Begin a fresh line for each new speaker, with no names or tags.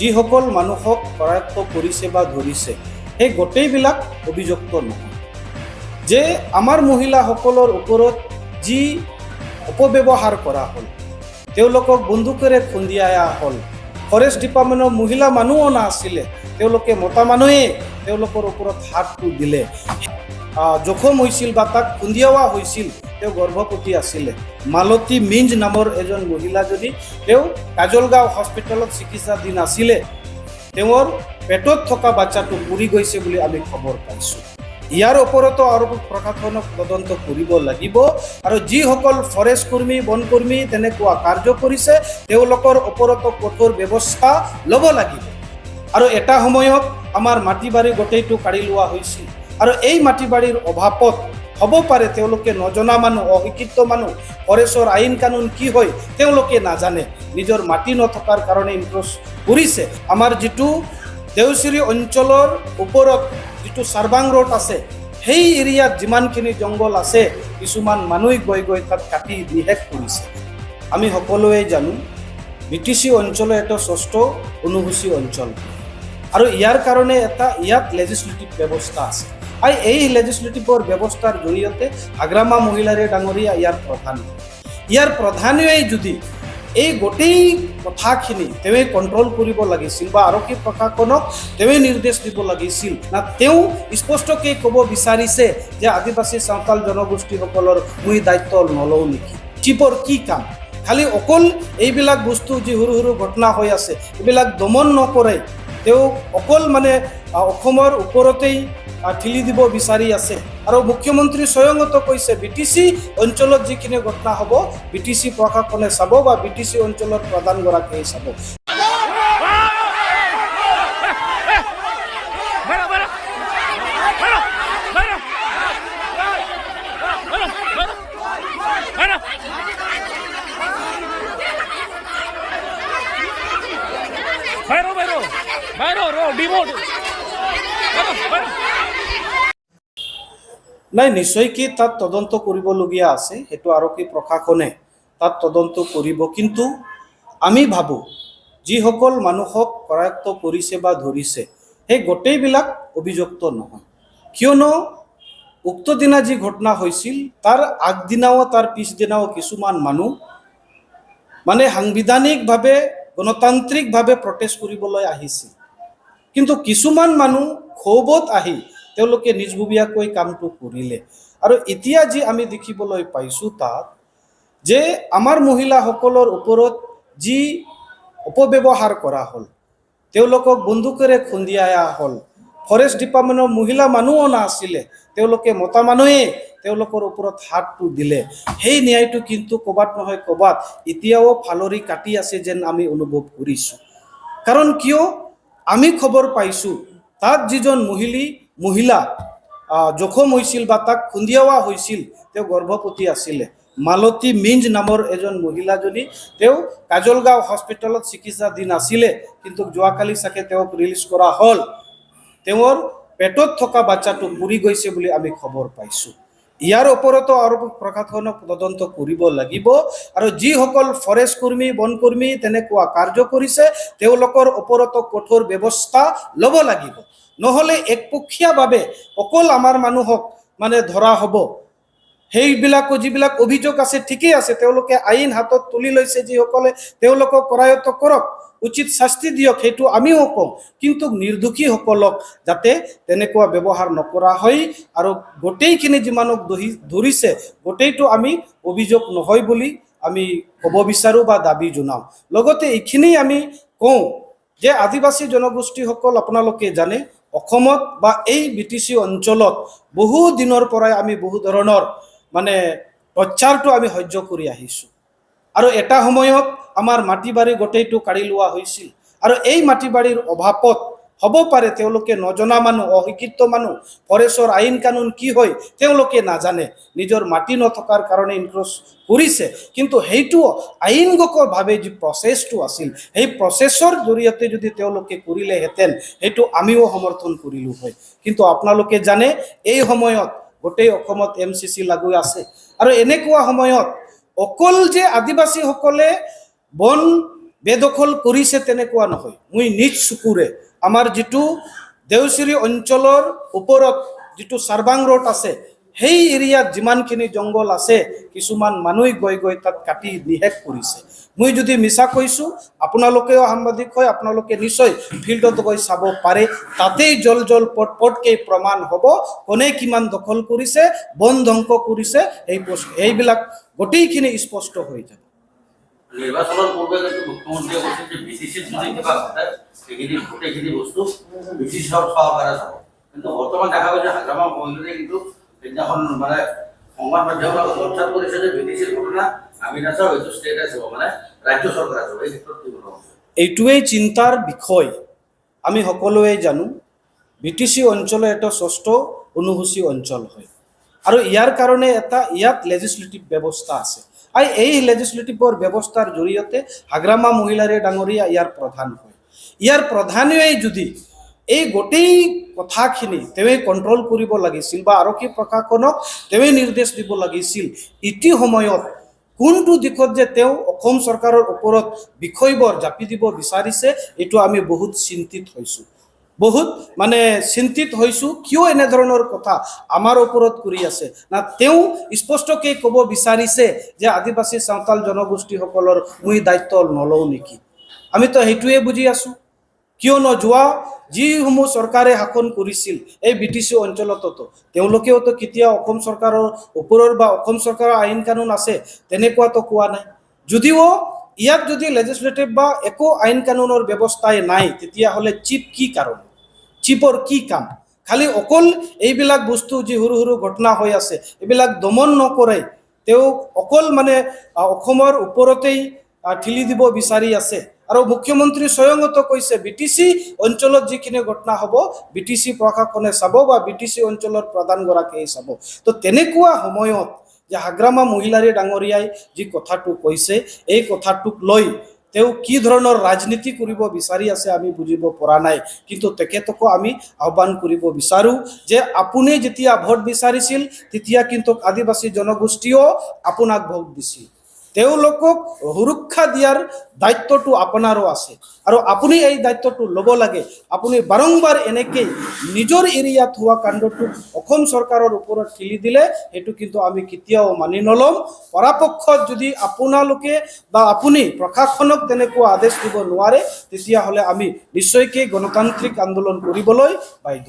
যিসকল মানুহক কৰায়ত্ব কৰিছে বা ধৰিছে সেই গোটেইবিলাক অভিযুক্ত নহয়। যে আমাৰ মহিলাসকলৰ ওপৰত যি অপব্যৱহাৰ কৰা হ'ল, তেওঁলোকক বন্দুকেৰে খুন্দিয়ায়া হ'ল, ফৰেষ্ট ডিপাৰ্টমেণ্টৰ মহিলা মানুহো নাছিলে, তেওঁলোকে মতা মানুহে তেওঁলোকৰ ওপৰত হাতটো দিলে, জখম হৈছিল বা তাক খুন্দিওৱা হৈছিল, তেওঁ গৰ্ভৱতী আছিলে। মালতী মিঞ্জ নামৰ এজন মহিলাজনী, তেওঁ কাজলগাঁও হস্পিটেলত চিকিৎসাধীন আছিলে, তেওঁৰ পেটত থকা বাচ্চাটো মৰি গৈছে বুলি আমি খবৰ পাইছোঁ। ইয়াৰ ওপৰতো আৰু প্ৰশাসনক তদন্ত কৰিব লাগিব আৰু যিসকল ফৰেষ্ট কৰ্মী বনকৰ্মী তেনেকুৱা কাৰ্য কৰিছে তেওঁলোকৰ ওপৰতো কঠোৰ ব্যৱস্থা ল'ব লাগিব। আৰু এটা সময়ত আমাৰ মাটি বাৰী গোটেইটো কাঢ়ি লোৱা হৈছিল আৰু এই মাটি বাৰীৰ অভাৱত হ'ব পাৰে তেওঁলোকে নজনা মানুহ, অশিক্ষিত মানুহ, ফৰেষ্টৰ আইন কানুন কি হয় তেওঁলোকে নাজানে, নিজৰ মাটি নথকাৰ কাৰণে ইনক্ৰচ কৰিছে। আমাৰ যিটো দেওচিৰি অঞ্চলৰ ওপৰত যিটো চাৰ্বাং ৰোড আছে, সেই এৰিয়াত যিমানখিনি জংঘল আছে কিছুমান মানুহে গৈ গৈ তাত কাটি নিশেষ কৰিছে। আমি সকলোৱে জানো BTC অঞ্চল এটা ষষ্ঠ অনুসূচী অঞ্চল আৰু ইয়াৰ কাৰণে এটা ইয়াত লেজিছলেটিভ ব্যৱস্থা আছে আৰু এই লেজিছলেটিভৰ ব্যৱস্থাৰ জৰিয়তে হাগ্ৰামা মহিলাৰে ডাঙৰীয়া ইয়াৰ প্ৰধানে যদি এই গোটেই কথাখিনি তেওঁ কণ্ট্ৰল কৰিব লাগিছিল বা আৰক্ষী প্ৰশাসনক তেওঁ নিৰ্দেশ দিব লাগিছিল না, তেওঁ স্পষ্টকৈ ক'ব বিচাৰিছে যে আদিবাসী চাওতাল জনগোষ্ঠীসকলৰ মই দায়িত্ব নলওঁ নেকি, চিফৰ কি কাম, খালি অকল এইবিলাক বস্তু যি সৰু সৰু ঘটনা হৈ আছে এইবিলাক দমন নকৰে, তেওঁ অকল মানে অসমৰ ওপৰতেই ঠেলি দিব বিচাৰি আছে। আৰু মুখ্যমন্ত্ৰী স্বয়ংতো কৈছে BTC অঞ্চলত যিখিনি ঘটনা হ'ব BTC প্ৰশাসনে চাব বা BTC অঞ্চলৰ প্ৰধানগৰাকীয়ে চাব। নাই, নিশ্চয় কি তাত তদন্ত কৰিবলগীয়া আছে, সেইটো আৰক্ষী প্ৰশাসনে তাত তদন্ত কৰিব, কিন্তু আমি ভাবোঁ যিসকল মানুহক কৰায়ত্ব কৰিছে বা ধৰিছে সেই গোটেইবিলাক অভিযুক্ত নহয়। কিয়নো উক্ত দিনা যি ঘটনা হৈছিল তাৰ আগদিনাও তাৰ পিছদিনাও কিছুমান মানুহ মানে সাংবিধানিকভাৱে গণতান্ত্ৰিকভাৱে প্ৰটেষ্ট কৰিবলৈ আহিছিল, কিন্তু কিছুমান মানুহ ক্ষোভত আহি তেওঁলোকে নিজাববীয়াকৈ কামটো কৰিলে। আৰু এতিয়া যি আমি দেখিবলৈ পাইছোঁ তাত যে আমাৰ মহিলাসকলৰ ওপৰত যি অপব্যৱহাৰ কৰা হ'ল, তেওঁলোকক বন্দুকেৰে খুন্দিয়ায়া হ'ল, ফৰেষ্ট ডিপাৰ্টমেণ্টৰ মহিলা মানুহো নাছিলে, তেওঁলোকে মতা মানুহে তেওঁলোকৰ ওপৰত হাতটো দিলে, সেই ন্যায়টো কিন্তু ক'বাত নহয় ক'বাত এতিয়াও ফালৰি কাটি আছে যেন আমি অনুভৱ কৰিছোঁ। কাৰণ কিয় আমি খবৰ পাইছোঁ তাত যিজন মহিলা জখম হৈছিল বা তাক খুন্দিওৱা হৈছিল, তেওঁ গৰ্ভৱতী আছিলে। মালতী মিঞ্জ নামৰ এজন মহিলাজনী, তেওঁ কাজলগাঁও হস্পিটেলত চিকিৎসাধীন আছিলে, কিন্তু যোৱাকালি চাগে তেওঁক ৰিলিজ কৰা হ'ল, তেওঁৰ পেটত থকা বাচ্চাটো মৰি গৈছে বুলি আমি খবৰ পাইছোঁ। ইয়াৰ ওপৰতো আৰু প্ৰশাসনক তদন্ত কৰিব লাগিব আৰু যিসকল ফৰেষ্ট কৰ্মী বনকৰ্মী তেনেকুৱা কাৰ্য কৰিছে তেওঁলোকৰ ওপৰতো কঠোৰ ব্যৱস্থা ল'ব লাগিব। নহ'লে একপক্ষীয়ভাৱে অকল আমাৰ মানুহক মানে ধৰা হ'ব, সেইবিলাকো যিবিলাক অভিযোগ আছে ঠিকেই আছে, তেওঁলোকে আইন হাতত তুলি লৈছে, যিসকলে তেওঁলোকক কৰায়ত্ব কৰক, উচিত শাস্তি দিয়ক, সেইটো আমিও কওঁ, কিন্তু নিৰ্দোষীসকলক যাতে তেনেকুৱা ব্যৱহাৰ নকৰা হয় আৰু গোটেইখিনি যিমানক ধৰিছে গোটেইটো আমি অভিযোগ নহয় বুলি আমি ক'ব বিচাৰোঁ বা দাবী জনাওঁ। লগতে এইখিনি আমি কওঁ যে আদিবাসী জনগোষ্ঠীসকল আপোনালোকে জানে অসমত বা এই BTC অঞ্চলত বহু দিনৰ পৰাই আমি বহু ধৰণৰ মানে অত্যাচাৰটো আমি সহ্য কৰি আহিছোঁ আৰু এটা সময়ত আমাৰ মাটি বাৰী গোটেইটো কাঢ়ি লোৱা হৈছিল আৰু এই মাটি বাৰীৰ অভাৱত হ'ব পাৰে তেওঁলোকে নজনা মানুহ, অশিক্ষিত মানুহ, ফৰেষ্টৰ আইন কানুন কি হয় তেওঁলোকে নাজানে, নিজৰ মাটি নথকাৰ কাৰণে ইনক্ৰচ কৰিছে, কিন্তু সেইটো আইনগতভাৱে যি প্ৰচেছটো আছিল সেই প্ৰচেছৰ জৰিয়তে যদি তেওঁলোকে কৰিলেহেঁতেন সেইটো আমিও সমৰ্থন কৰিলোঁ হয়। কিন্তু আপোনালোকে জানে এই সময়ত গোটেই অসমত MCC লাগু আছে আৰু এনেকুৱা সময়ত অকল যে আদিবাসীসকলে বন বেদখল কৰিছে তেনেকুৱা নহয়। মই নিজ চকুৰে আমাৰ যিটো দেওচিৰি অঞ্চলৰ ওপৰত যিটো চাৰ্বাং ৰোড আছে, সেই এৰিয়াত যিমানখিনি জংঘল আছে, কিছুমান মানুহ গৈ গৈ তাত কাটি নিশেষ কৰিছে। মই যদি মিছা কৈছোঁ, আপোনালোকেও সাংবাদিক হয়, আপোনালোকে নিশ্চয় ফিল্ডত গৈ চাব পাৰে। তাতেই জল জল পটকে প্ৰমাণ হ'ব কোনে কিমান দখল কৰিছে, বন ধ্বংস কৰিছে, এইবিলাক গোটেইখিনি স্পষ্ট হৈ যাব।
নিৰ্বাচনৰ পূৰ্বে কিন্তু মুখ্যমন্ত্ৰীয়ে কৈছিল যে বিটিচিত যদি কিবা ঘটে সেইখিনি গোটেইখিনি বস্তু ব্ৰিটিছৰ সহকাৰে যাব। কিন্তু বৰ্তমান দেখা গৈছে হাগ্ৰামা মহিলাই কিন্তু সেইদিনাখন মানে সংবাদ মাধ্যমৰ লগত চৰ্চা কৰিছে যে বিটিচিৰ ঘটনা আমি নাচাওঁ, এইটো ষ্টেটাছ হ'ব, মানে ৰাজ্য চৰকাৰে যাব। এই ক্ষেত্ৰত কি হ'ব?
এইটোৱেই চিন্তাৰ বিষয়। আমি সকলোৱে জানো বিটিচি অঞ্চল এটা ষষ্ঠ অনুসূচী অঞ্চল হয়, আৰু ইয়াৰ কাৰণে ইয়াত লেজিসলেটিভ ব্যৱস্থা আছে। আৰু এই লেজিসলেটিভৰ ব্যৱস্থাৰ জৰিয়তে হাগ্ৰামা মহিলাৰী ডাঙৰীয়া ইয়াৰ প্ৰধান হয়। ইয়াৰ প্ৰধানেই যদি এই গোটেই কথাখিনি তেওঁ কণ্ট্ৰোল কৰিব লাগিছিল বা আৰক্ষী প্ৰশাসনক তেওঁ নিৰ্দেশ দিব লাগিছিল, ইতি সময়ত কোনটো দিশত যে তেওঁ অসম চৰকাৰৰ ওপৰত বিষয়বোৰ জাপি দিব বিচাৰিছে, এইটো আমি বহুত চিন্তিত হৈছোঁ। বহুত মানে চিন্তিত হৈছোঁ, কিয় এনেধৰণৰ কথা আমাৰ ওপৰত কৰি আছে। না তেওঁ স্পষ্টকৈ ক'ব বিচাৰিছে যে আদিবাসী চাওতাল জনগোষ্ঠীসকলৰ মই দায়িত্ব নলওঁ নেকি? আমিতো সেইটোৱে বুজি আছোঁ। কিয়নো যোৱা যিসমূহ চৰকাৰে শাসন কৰিছিল এই বিটিচি অঞ্চলতো, তেওঁলোকেওতো কেতিয়াও অসম চৰকাৰৰ ওপৰৰ বা অসম চৰকাৰৰ আইন কানুন আছে তেনেকুৱাতো কোৱা নাই। যদিও ইয়াত যদি লেজিসলেটিভ বা একো আইন কানুনৰ ব্যৱস্থাই নাই, তেতিয়াহ'লে চিফ কি কাৰণ, চিফৰ কি কাম? খালি অকল এইবিলাক বস্তু যি সৰু সৰু ঘটনা হৈ আছে এইবিলাক দমন নকৰে, তেওঁ অকল মানে অসমৰ ওপৰতেই ঠেলি দিব বিচাৰি আছে। আৰু মুখ্যমন্ত্ৰী স্বয়ংতো কৈছে বিটিচি অঞ্চলত যিখিনি ঘটনা হ'ব বিটিচি প্ৰশাসনে চাব বা বিটিচি অঞ্চলৰ প্ৰধানগৰাকীয়ে চাব। তো তেনেকুৱা সময়ত যে হাগ্ৰামা মহিলাৰী ডাঙৰীয়াই যি কথাটো কৈছে, এই কথাটোক লৈ তেওঁ কি ধৰণৰ ৰাজনীতি কৰিব বিচাৰি আছে আমি বুজিব পৰা নাই। কিন্তু তেখেতকো আমি আহ্বান কৰিব বিচাৰোঁ যে আপুনি যেতিয়া ভোট বিচাৰিছিল তেতিয়া কিন্তু আদিবাসী জনগোষ্ঠীও আপোনাক ভোট দিছিল। তেওঁলোকক সুৰক্ষা দিয়াৰ দায়িত্বটো আপোনাৰো আছে, আৰু আপুনি এই দায়িত্বটো ল'ব লাগে। আপুনি বাৰম্বাৰ এনেকৈ নিজৰ এৰিয়াত হোৱা কাণ্ডটো অসম চৰকাৰৰ ওপৰত ঠেলি দিলে সেইটো কিন্তু আমি কেতিয়াও মানি নল'ম। পৰাপক্ষত যদি আপোনালোকে বা আপুনি প্ৰশাসনক তেনেকুৱা আদেশ দিব নোৱাৰে, তেতিয়াহ'লে আমি নিশ্চয়কৈ গণতান্ত্ৰিক আন্দোলন কৰিবলৈ বাধ্য।